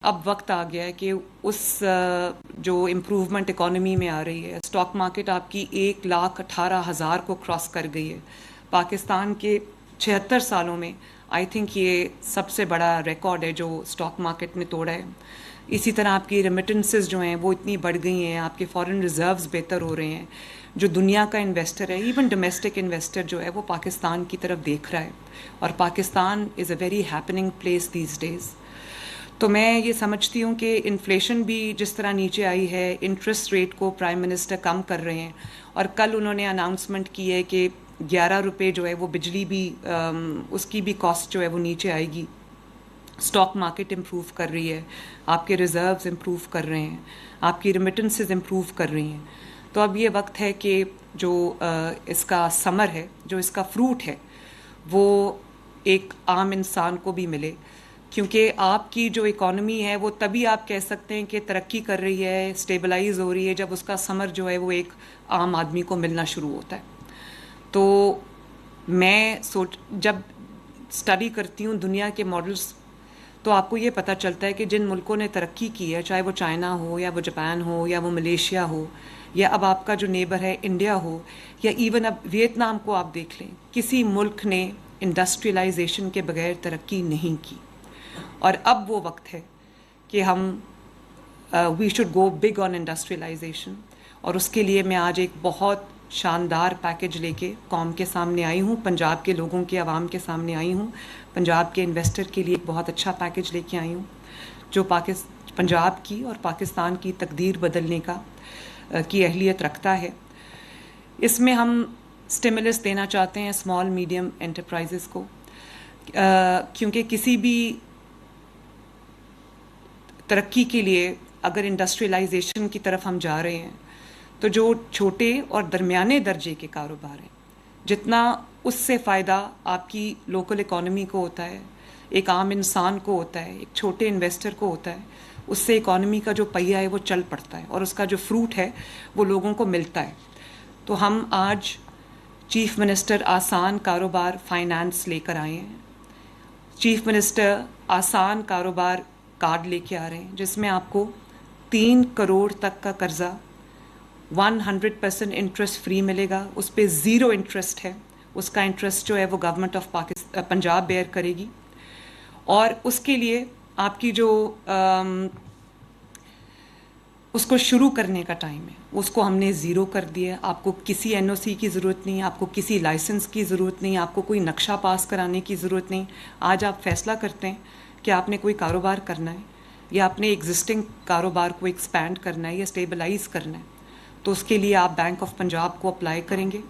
اب وقت آ گیا ہے کہ اس جو امپروومنٹ اکانومی میں آ رہی ہے، اسٹاک مارکیٹ آپ کی 1,18,000 کو کراس کر گئی ہے۔ پاکستان کے 76 سالوں میں آئی تھنک یہ سب سے بڑا ریکارڈ ہے جو اسٹاک مارکیٹ نے توڑا ہے۔ اسی طرح آپ کی ریمیٹنسز جو ہیں وہ اتنی بڑھ گئی ہیں، آپ کے فارن ریزروز بہتر ہو رہے ہیں۔ جو دنیا کا انویسٹر ہے، ایون ڈومیسٹک انویسٹر جو ہے وہ پاکستان کی طرف دیکھ رہا ہے، اور Pakistan is a very happening place these days. تو میں یہ سمجھتی ہوں کہ انفلیشن بھی جس طرح نیچے آئی ہے، انٹرسٹ ریٹ کو پرائم منسٹر کم کر رہے ہیں، اور کل انہوں نے اناؤنسمنٹ کی ہے کہ 11 روپے جو ہے وہ بجلی بھی اس کی بھی کاسٹ جو ہے وہ نیچے آئے گی۔ اسٹاک مارکیٹ امپروو کر رہی ہے، آپ کے ریزروز امپروو کر رہے ہیں، آپ کی ریمیٹنسز امپروو کر رہی ہیں۔ تو اب یہ وقت ہے کہ جو اس کا ثمر ہے، جو اس کا فروٹ ہے، وہ ایک عام انسان کو بھی ملے، کیونکہ آپ کی جو اکانومی ہے وہ تبھی آپ کہہ سکتے ہیں کہ ترقی کر رہی ہے، اسٹیبلائز ہو رہی ہے، جب اس کا ثمر جو ہے وہ ایک عام آدمی کو ملنا شروع ہوتا ہے۔ تو میں جب اسٹڈی کرتی ہوں دنیا کے ماڈلز، تو آپ کو یہ پتہ چلتا ہے کہ جن ملکوں نے ترقی کی ہے، چاہے وہ چائنا ہو یا وہ جاپان ہو یا وہ ملیشیا ہو، یا اب آپ کا جو نیبر ہے انڈیا ہو، یا ایون اب ویتنام کو آپ دیکھ لیں، کسی ملک نے انڈسٹریلائزیشن کے بغیر ترقی نہیں کی۔ اور اب وہ وقت ہے کہ ہم we should go big on industrialization, اور اس کے لیے میں آج ایک بہت شاندار پیکج لے کے قوم کے سامنے آئی ہوں، پنجاب کے لوگوں کے عوام کے سامنے آئی ہوں، پنجاب کے انویسٹر کے لیے ایک بہت اچھا پیکج لے کے آئی ہوں جو پنجاب کی اور پاکستان کی تقدیر بدلنے کی اہلیت رکھتا ہے۔ اس میں ہم اسٹیمولس دینا چاہتے ہیں اسمال میڈیم انٹرپرائزز کو، کیونکہ کسی بھی ترقی کے لیے اگر انڈسٹریلائزیشن کی طرف ہم جا رہے ہیں، تو جو چھوٹے اور درمیانے درجے کے کاروبار ہیں، جتنا اس سے فائدہ آپ کی لوکل اکانومی کو ہوتا ہے، ایک عام انسان کو ہوتا ہے، ایک چھوٹے انویسٹر کو ہوتا ہے، اس سے اکانومی کا جو پہیہ ہے وہ چل پڑتا ہے، اور اس کا جو فروٹ ہے وہ لوگوں کو ملتا ہے۔ تو ہم آج چیف منسٹر آسان کاروبار فائنانس لے کر آئے ہیں۔ چیف منسٹر آسان کاروبار کارڈ لے کے آ رہے ہیں، جس میں آپ کو 3 کروڑ تک کا قرضہ 100% انٹرسٹ فری ملے گا، اس پہ 0 انٹرسٹ ہے، اس کا انٹرسٹ جو ہے وہ گورنمنٹ آف پنجاب بیئر کرے گی۔ اور اس کے لیے آپ کی جو اس کو شروع کرنے کا ٹائم ہے اس کو ہم نے 0 کر دیا ہے۔ آپ کو کسی NOC کی ضرورت نہیں، آپ کو کسی لائسنس کی ضرورت نہیں، آپ کو کوئی نقشہ پاس کرانے کی ضرورت نہیں۔ آج آپ فیصلہ کرتے ہیں کہ آپ نے کوئی کاروبار کرنا ہے، یا آپ نے ایگزسٹنگ کاروبار کو ایکسپینڈ کرنا ہے یا اسٹیبلائز کرنا ہے، تو اس کے لیے آپ بینک آف پنجاب کو اپلائی کریں گے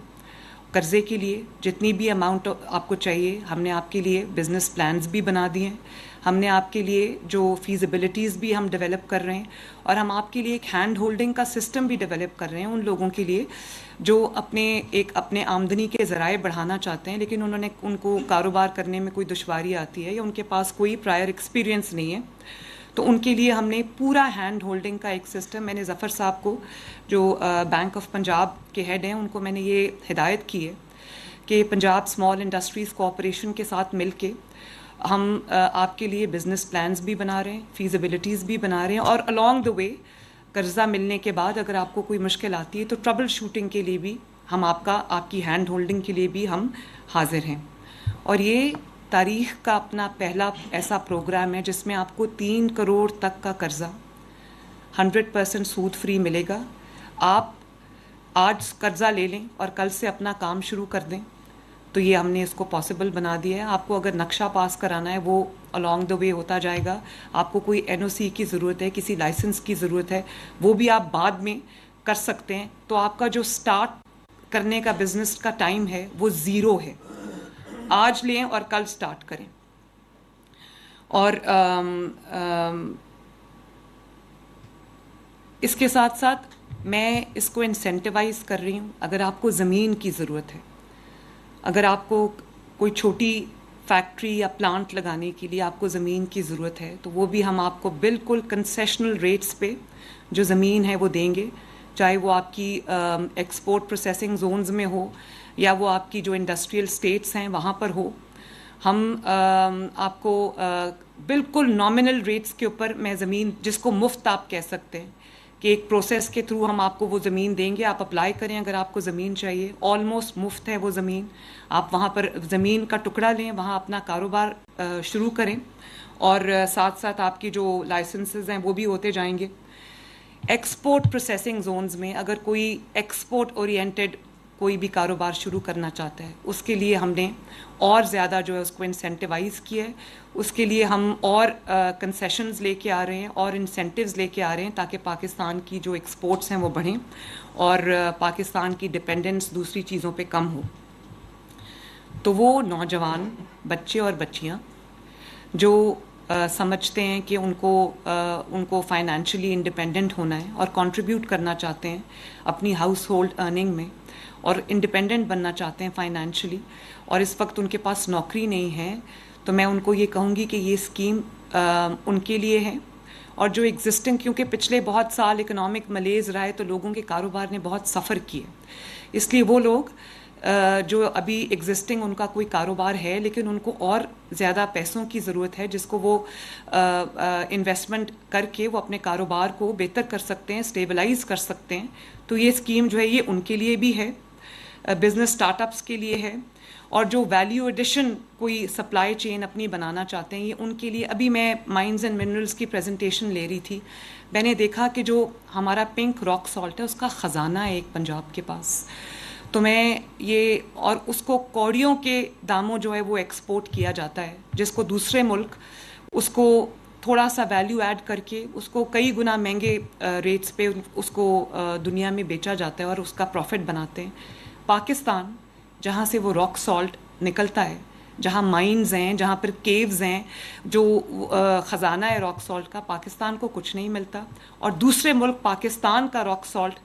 قرضے کے لیے۔ جتنی بھی اماؤنٹ آپ کو چاہیے، ہم نے آپ کے لیے بزنس پلانز بھی بنا دیے ہیں، ہم نے آپ کے لیے جو فیزیبلٹیز بھی ہم ڈیولپ کر رہے ہیں، اور ہم آپ کے لیے ایک ہینڈ ہولڈنگ کا سسٹم بھی ڈیولپ کر رہے ہیں ان لوگوں کے لیے جو اپنے آمدنی کے ذرائع بڑھانا چاہتے ہیں، لیکن ان کو کاروبار کرنے میں کوئی دشواری آتی ہے، یا ان کے پاس کوئی پرائر ایکسپیرینس نہیں ہے، تو ان کے لیے ہم نے پورا ہینڈ ہولڈنگ کا ایک سسٹم، میں نے ظفر صاحب کو جو بینک آف پنجاب کے ہیڈ ہیں ان کو میں نے یہ ہدایت کی ہے کہ پنجاب اسمال انڈسٹریز کوآپریشن کے ساتھ مل کے ہم آپ کے لیے بزنس پلانز بھی بنا رہے ہیں، فیزیبلٹیز بھی بنا رہے ہیں، اور along the way قرضہ ملنے کے بعد اگر آپ کو کوئی مشکل آتی ہے تو ٹربل شوٹنگ کے لیے بھی ہم آپ کی ہینڈ ہولڈنگ کے لیے بھی ہم حاضر ہیں۔ اور یہ تاریخ کا اپنا پہلا ایسا پروگرام ہے جس میں آپ کو 3 کروڑ تک کا قرضہ 100% سود فری ملے گا۔ آپ آج قرضہ لے لیں اور کل سے اپنا کام شروع کر دیں، تو یہ ہم نے اس کو پاسبل بنا دیا ہے۔ آپ کو اگر نقشہ پاس کرانا ہے وہ along the way ہوتا جائے گا، آپ کو کوئی NOC کی ضرورت ہے، کسی لائسنس کی ضرورت ہے، وہ بھی آپ بعد میں کر سکتے ہیں۔ تو آپ کا جو سٹارٹ کرنے کا بزنس کا ٹائم ہے وہ 0 ہے، آج لیں اور کل سٹارٹ کریں۔ اور اس کے ساتھ ساتھ میں اس کو انسینٹیوائز کر رہی ہوں، اگر آپ کو زمین کی ضرورت ہے، اگر آپ کو کوئی چھوٹی فیکٹری یا پلانٹ لگانے کے لیے آپ کو زمین کی ضرورت ہے، تو وہ بھی ہم آپ کو بالکل کنسیشنل ریٹس پہ جو زمین ہے وہ دیں گے، چاہے وہ آپ کی ایکسپورٹ پروسیسنگ زونز میں ہو، یا وہ آپ کی جو انڈسٹریل اسٹیٹس ہیں وہاں پر ہو۔ ہم آپ کو بالکل نامنل ریٹس کے اوپر میں زمین، جس کو مفت آپ کہہ سکتے ہیں کہ ایک پروسیس کے تھرو ہم آپ کو وہ زمین دیں گے، آپ اپلائی کریں اگر آپ کو زمین چاہیے، آلموسٹ مفت ہے وہ زمین، آپ وہاں پر زمین کا ٹکڑا لیں، وہاں اپنا کاروبار شروع کریں، اور ساتھ ساتھ آپ کی جو لائسنسز ہیں وہ بھی ہوتے جائیں گے۔ ایکسپورٹ پروسیسنگ زونز میں اگر کوئی ایکسپورٹ اورینٹڈ کوئی بھی کاروبار شروع کرنا چاہتا ہے، اس کے لیے ہم نے اور زیادہ جو ہے اس کو انسینٹیوائز کیا ہے، اس کے لیے ہم اور کنسیشنز لے کے آ رہے ہیں اور انسینٹیوز لے کے آ رہے ہیں تاکہ پاکستان کی جو ایکسپورٹس ہیں وہ بڑھیں اور پاکستان کی ڈپینڈنس دوسری چیزوں پہ کم ہو۔ تو وہ نوجوان بچے اور بچیاں جو سمجھتے ہیں کہ ان کو فائنینشلی انڈیپینڈنٹ ہونا ہے اور کنٹریبیوٹ کرنا چاہتے ہیں اپنی ہاؤس ہولڈ ارننگ میں اور انڈیپینڈنٹ بننا چاہتے ہیں فائنینشلی، اور اس وقت ان کے پاس نوکری نہیں ہے، تو میں ان کو یہ کہوں گی کہ یہ اسکیم ان کے لیے ہے۔ اور جو ایگزسٹنگ، کیونکہ پچھلے بہت سال اکنامک ملیز رہا ہے تو لوگوں کے کاروبار نے بہت سفر کیے، اس لیے وہ لوگ جو ابھی ایگزسٹنگ ان کا کوئی کاروبار ہے لیکن ان کو اور زیادہ پیسوں کی ضرورت ہے جس کو وہ انویسٹمنٹ کر کے وہ اپنے کاروبار کو بہتر کر سکتے ہیں، اسٹیبلائز کر سکتے ہیں، تو یہ اسکیم جو ہے یہ ان کے لیے بھی ہے، بزنس اسٹارٹ اپس کے لیے ہے، اور جو ویلیو ایڈیشن کوئی سپلائی چین اپنی بنانا چاہتے ہیں یہ ان کے لیے۔ ابھی میں مائنز اینڈ منرلز کی پریزنٹیشن لے رہی تھی، میں نے دیکھا کہ جو ہمارا پنک راک سالٹ ہے اس کا خزانہ ہے ایک پنجاب کے پاس، تو میں یہ، اور اس کو کوڑیوں کے داموں جو ہے وہ ایکسپورٹ کیا جاتا ہے، جس کو دوسرے ملک اس کو تھوڑا سا ویلیو ایڈ کر کے اس کو کئی گنا مہنگے ریٹس پہ اس کو دنیا میں بیچا جاتا ہے اور اس کا پروفٹ بناتے ہیں۔ پاکستان جہاں سے وہ راک سالٹ نکلتا ہے، جہاں مائنز ہیں، جہاں پر کیوز ہیں، جو خزانہ ہے راک سالٹ کا، پاکستان کو کچھ نہیں ملتا، اور دوسرے ملک پاکستان کا راک سالٹ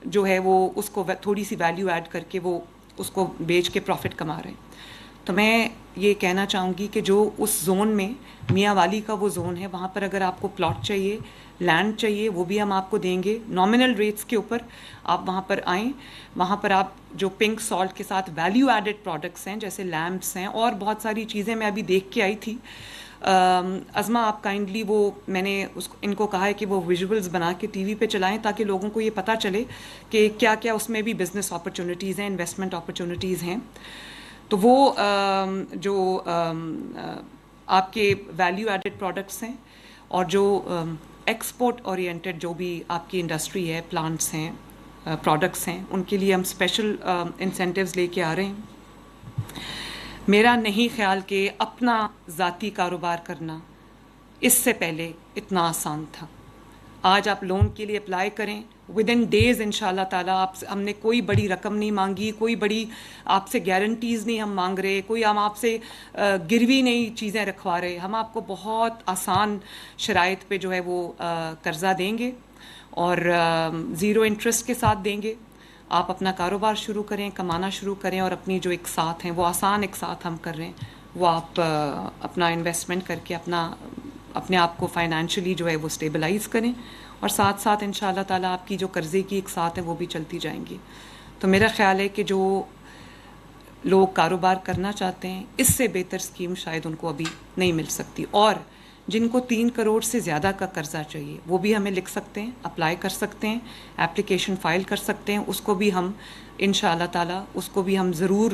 جو ہے وہ اس کو تھوڑی سی ویلیو ایڈ کر کے وہ اس کو بیچ کے پروفٹ کما رہے ہیں۔ تو میں یہ کہنا چاہوں گی کہ جو اس زون میں، میاں والی کا وہ زون ہے، وہاں پر اگر آپ کو پلاٹ چاہیے، لینڈ چاہیے، وہ بھی ہم آپ کو دیں گے نامنل ریٹس کے اوپر، آپ وہاں پر آئیں، وہاں پر آپ جو پنک سالٹ کے ساتھ ویلیو ایڈڈ پروڈکٹس ہیں جیسے لیمپس ہیں اور بہت ساری چیزیں میں ابھی دیکھ کے آئی تھی۔ عظمہ آپ کائنڈلی وہ، میں نے ان کو کہا ہے کہ وہ ویژولز بنا کے ٹی وی پہ چلائیں تاکہ لوگوں کو یہ پتہ چلے کہ کیا کیا اس میں بھی بزنس اپرچونیٹیز ہیں، انویسٹمنٹ اپرچونیٹیز ہیں۔ تو وہ جو آپ کے ویلیو ایڈڈ پروڈکٹس ہیں اور جو ایکسپورٹ اورینٹڈ جو بھی آپ کی انڈسٹری ہے، پلانٹس ہیں، پروڈکٹس ہیں، ان کے لیے ہم اسپیشل انسینٹیوز لے کے آ رہے ہیں۔ میرا نہیں خیال کہ اپنا ذاتی کاروبار کرنا اس سے پہلے اتنا آسان تھا۔ آج آپ لون کے لیے اپلائی کریں، ود ان ڈیز ان شاء اللہ تعالیٰ آپ سے، ہم نے کوئی بڑی رقم نہیں مانگی، کوئی بڑی آپ سے گارنٹیز نہیں ہم مانگ رہے، کوئی ہم آپ سے گروی نہیں چیزیں رکھوا رہے، ہم آپ کو بہت آسان شرائط پہ جو ہے وہ قرضہ دیں گے اور زیرو انٹرسٹ کے ساتھ دیں گے۔ آپ اپنا کاروبار شروع کریں، کمانا شروع کریں، اور اپنی جو اقساط ہیں وہ آسان اقساط ہم کر رہے ہیں، وہ آپ اپنا انویسٹمنٹ کر کے اپنے آپ کو فائنینشلی جو ہے وہ اسٹیبلائز کریں، اور ساتھ ساتھ ان شاء اللہ تعالیٰ آپ کی جو قرضے کی اقساط ہیں وہ بھی چلتی جائیں گی۔ تو میرا خیال ہے کہ جو لوگ کاروبار کرنا چاہتے ہیں اس سے بہتر اسکیم شاید ان کو ابھی نہیں مل سکتی، اور جن کو 3 کروڑ سے زیادہ کا قرضہ چاہیے وہ بھی ہمیں لکھ سکتے ہیں، اپلائی کر سکتے ہیں، ایپلیکیشن فائل کر سکتے ہیں، اس کو بھی ہم ان شاء اللہ تعالیٰ اس کو بھی ہم ضرور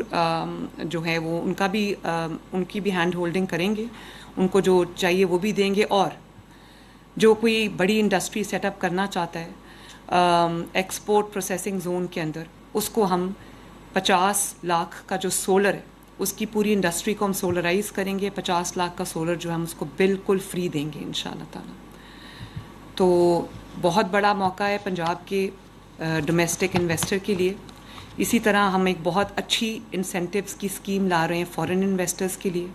جو ہے وہ ان کی بھی ہینڈ ہولڈنگ کریں گے، ان کو جو چاہیے وہ بھی دیں گے۔ اور جو کوئی بڑی انڈسٹری سیٹ اپ کرنا چاہتا ہے ایکسپورٹ پروسیسنگ زون کے اندر، اس کو ہم 50 لاکھ کا جو سولر ہے اس کی پوری انڈسٹری کو ہم سولرائز کریں گے، 50 لاکھ کا سولر جو ہم اس کو بالکل فری دیں گے ان شاء اللہ تعالیٰ۔ تو بہت بڑا موقع ہے پنجاب کے ڈومیسٹک انویسٹر کے لیے۔ اسی طرح ہم ایک بہت اچھی انسینٹیوز کی اسکیم لا رہے ہیں فورن انویسٹرز کے لیے،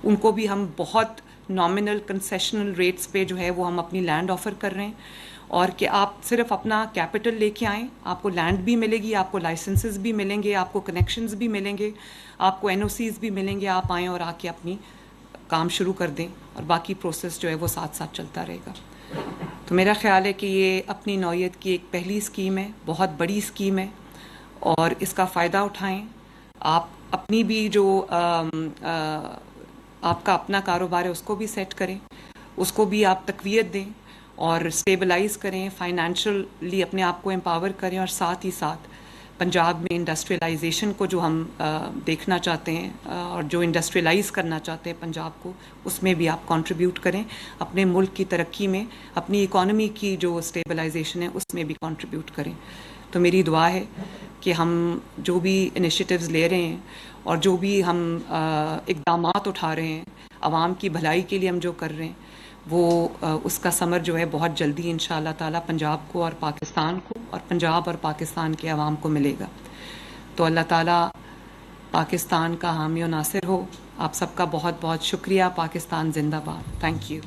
ان کو بھی ہم بہت نامنل کنسیشنل ریٹس پہ جو ہے وہ ہم اپنی لینڈ آفر کر رہے ہیں، اور کہ آپ صرف اپنا کیپٹل لے کے آئیں، آپ کو لینڈ بھی ملے گی، آپ کو لائسنسز بھی ملیں گے، آپ کو کنیکشنز بھی ملیں گے، آپ کو این او سیز بھی ملیں گے، آپ آئیں اور آ کے اپنی کام شروع کر دیں، اور باقی پروسیس جو ہے وہ ساتھ ساتھ چلتا رہے گا۔ تو میرا خیال ہے کہ یہ اپنی نوعیت کی ایک پہلی اسکیم ہے، بہت بڑی اسکیم ہے، اور اس کا فائدہ اٹھائیں۔ آپ اپنی بھی جو آپ کا اپنا کاروبار ہے اس کو بھی سیٹ کریں, اس کو بھی آپ تقویت دیں اور اسٹیبلائز کریں, فائنینشلی اپنے آپ کو امپاور کریں, اور ساتھ ہی ساتھ پنجاب میں انڈسٹریلائزیشن کو جو ہم دیکھنا چاہتے ہیں اور جو انڈسٹریلائز کرنا چاہتے ہیں پنجاب کو, اس میں بھی آپ کنٹریبیوٹ کریں, اپنے ملک کی ترقی میں اپنی اکانومی کی جو اسٹیبلائزیشن ہے اس میں بھی کنٹریبیوٹ کریں. تو میری دعا ہے کہ ہم جو بھی انیشیٹیوز لے رہے ہیں اور جو بھی ہم اقدامات اٹھا رہے ہیں عوام کی بھلائی کے لیے ہم جو کر رہے ہیں, وہ اس کا ثمر جو ہے بہت جلدی انشاءاللہ تعالی پنجاب کو اور پاکستان کو اور پنجاب اور پاکستان کے عوام کو ملے گا. تو اللہ تعالی پاکستان کا حامی و ناصر ہو. آپ سب کا بہت بہت شکریہ. پاکستان زندہ باد. Thank you.